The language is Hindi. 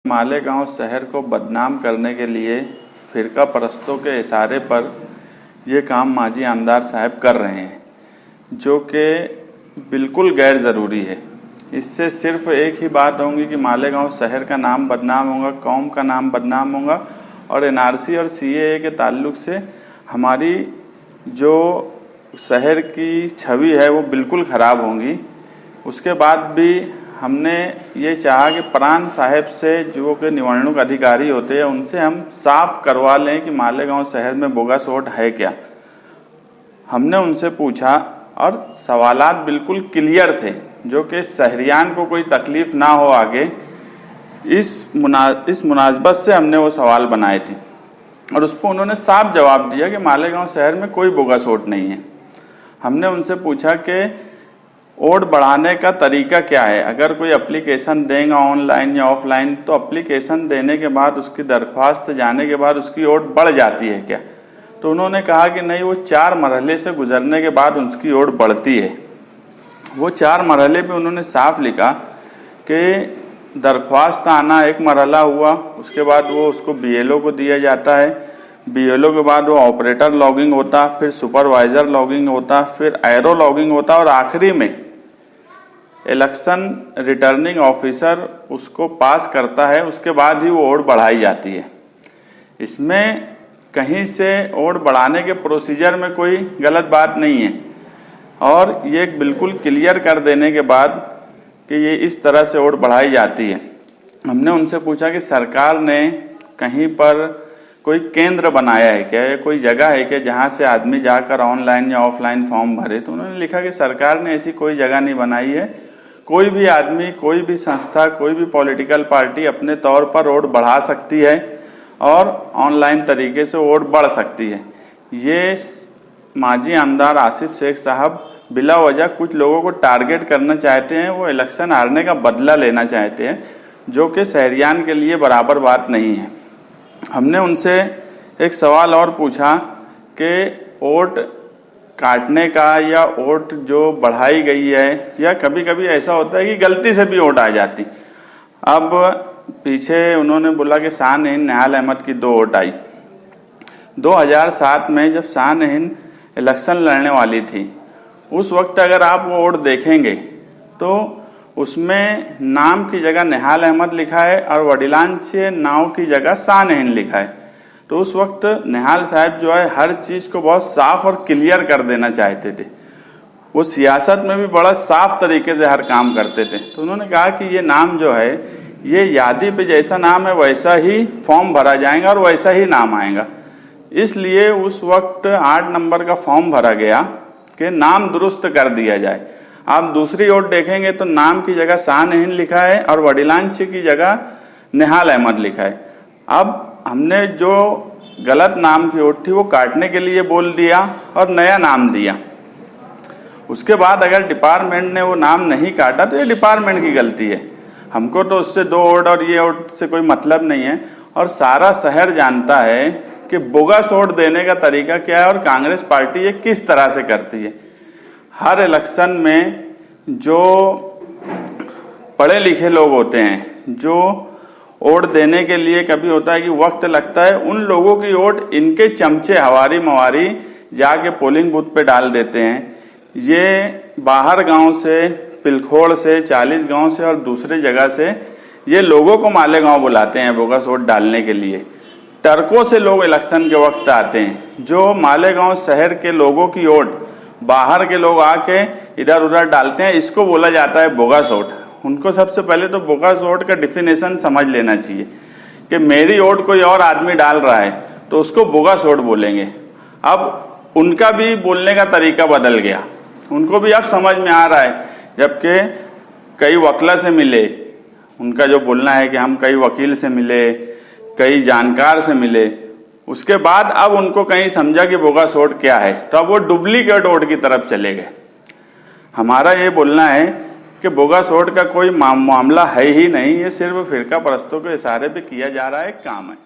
मालेगांव शहर को बदनाम करने के लिए फिरका परस्तों के इशारे पर ये काम माजी आमदार साहब कर रहे हैं, जो कि बिल्कुल गैर ज़रूरी है। इससे सिर्फ एक ही बात होगी कि मालेगांव शहर का नाम बदनाम होगा, कौम का नाम बदनाम होगा और एनआरसी और सीएए के ताल्लुक से हमारी जो शहर की छवि है वो बिल्कुल ख़राब होगी। उसके बाद भी हमने ये चाहा कि प्राण साहब से जो कि निवारणुक अधिकारी होते हैं उनसे हम साफ करवा लें कि मालेगांव शहर में बोगस वोट है क्या। हमने उनसे पूछा और सवालात बिल्कुल क्लियर थे, जो कि शहरियान को कोई तकलीफ़ ना हो आगे। इस मुनासबत से हमने वो सवाल बनाए थे और उस पर उन्होंने साफ जवाब दिया कि मालेगांव शहर में कोई बोगस वोट नहीं है। हमने उनसे पूछा कि वोट बढ़ाने का तरीका क्या है, अगर कोई एप्लीकेशन देगा ऑनलाइन या ऑफलाइन तो एप्लीकेशन देने के बाद उसकी दरख्वास्त जाने के बाद उसकी वोट बढ़ जाती है क्या। तो उन्होंने कहा कि नहीं, वो 4 मरहले से गुजरने के बाद उसकी वोट बढ़ती है। वो 4 मरहले पे उन्होंने साफ लिखा कि दरख्वास्त आना एक मरहला हुआ, उसके बाद वो उसको बीएलओ को दिया जाता है, बीएलओ के बाद वो ऑपरेटर लॉगिंग होता, फिर सुपरवाइज़र लॉगिंग होता, फिर एरो लॉगिंग होता और आखिरी में इलेक्शन रिटर्निंग ऑफिसर उसको पास करता है। उसके बाद ही वो वोट बढ़ाई जाती है। इसमें कहीं से वोट बढ़ाने के प्रोसीजर में कोई गलत बात नहीं है और ये बिल्कुल क्लियर कर देने के बाद कि ये इस तरह से वोट बढ़ाई जाती है। हमने उनसे पूछा कि सरकार ने कहीं पर कोई केंद्र बनाया है क्या, या कोई जगह है क्या जहाँ से आदमी जाकर ऑनलाइन या ऑफलाइन फॉर्म भरे। तो उन्होंने लिखा कि सरकार ने ऐसी कोई जगह नहीं बनाई है। कोई भी आदमी, कोई भी संस्था, कोई भी पॉलिटिकल पार्टी अपने तौर पर वोट बढ़ा सकती है और ऑनलाइन तरीके से वोट बढ़ सकती है। ये माजी आमदार आसिफ शेख साहब बिला वजह कुछ लोगों को टारगेट करना चाहते हैं, वो इलेक्शन हारने का बदला लेना चाहते हैं, जो कि शहरियान के लिए बराबर बात नहीं है। हमने उनसे एक सवाल और पूछा कि वोट काटने का या वोट जो बढ़ाई गई है, या कभी कभी ऐसा होता है कि गलती से भी वोट आ जाती। अब पीछे उन्होंने बोला कि शाह-ए-हिंद निहाल अहमद की 2 वोट आई। 2007 में जब शाह-ए-हिंद इलेक्शन लड़ने वाली थी, उस वक्त अगर आप वो वोट देखेंगे तो उसमें नाम की जगह निहाल अहमद लिखा है और वडिलांच नाव की जगह शाह-ए-हिंद लिखा है। तो उस वक्त निहाल साहब जो है हर चीज़ को बहुत साफ और क्लियर कर देना चाहते थे। वो सियासत में भी बड़ा साफ तरीके से हर काम करते थे। तो उन्होंने कहा कि ये नाम जो है, ये यादी पे जैसा नाम है वैसा ही फॉर्म भरा जाएगा और वैसा ही नाम आएगा। इसलिए उस वक्त 8 नंबर का फॉर्म भरा गया कि नाम दुरुस्त कर दिया जाए। आप दूसरी ओर देखेंगे तो नाम की जगह शाह-ए-हिंद लिखा है और वडिलांच की जगह निहाल अहमद लिखा है। अब हमने जो गलत नाम की वोट थी वो काटने के लिए बोल दिया और नया नाम दिया। उसके बाद अगर डिपार्टमेंट ने वो नाम नहीं काटा तो ये डिपार्टमेंट की गलती है। हमको तो उससे 2 वोट और ये वोट से कोई मतलब नहीं है। और सारा शहर जानता है कि बोगस वोट देने का तरीका क्या है और कांग्रेस पार्टी ये किस तरह से करती है। हर इलेक्शन में जो पढ़े लिखे लोग होते हैं, जो वोट देने के लिए कभी होता है कि वक्त लगता है, उन लोगों की वोट इनके चमचे हवारी मवारी जाके पोलिंग बूथ पे डाल देते हैं। ये बाहर गांव से, पिलखोड़ से, 40 गांव से और दूसरे जगह से ये लोगों को मालेगांव बुलाते हैं बोगस वोट डालने के लिए। टर्कों से लोग इलेक्शन के वक्त आते हैं। जो मालेगांव शहर के लोगों की वोट बाहर के लोग आके इधर उधर डालते हैं, इसको बोला जाता है बोगस वोट। उनको सबसे पहले तो बोगस वोट का डिफिनेशन समझ लेना चाहिए कि मेरी वोट कोई और आदमी डाल रहा है तो उसको बोगस वोट बोलेंगे। अब उनका भी बोलने का तरीका बदल गया, उनको भी अब समझ में आ रहा है। जबकि कई वकील से मिले, उनका जो बोलना है कि हम कई वकील से मिले, कई जानकार से मिले, उसके बाद अब उनको कहीं समझा कि बोगस वोट क्या है, तो अब वो डुप्लीकेट वोट की तरफ चले गए। हमारा ये बोलना है कि बोगस वोट का कोई मामला है ही नहीं, ये सिर्फ फिरका परस्तों के इशारे पे किया जा रहा है काम है।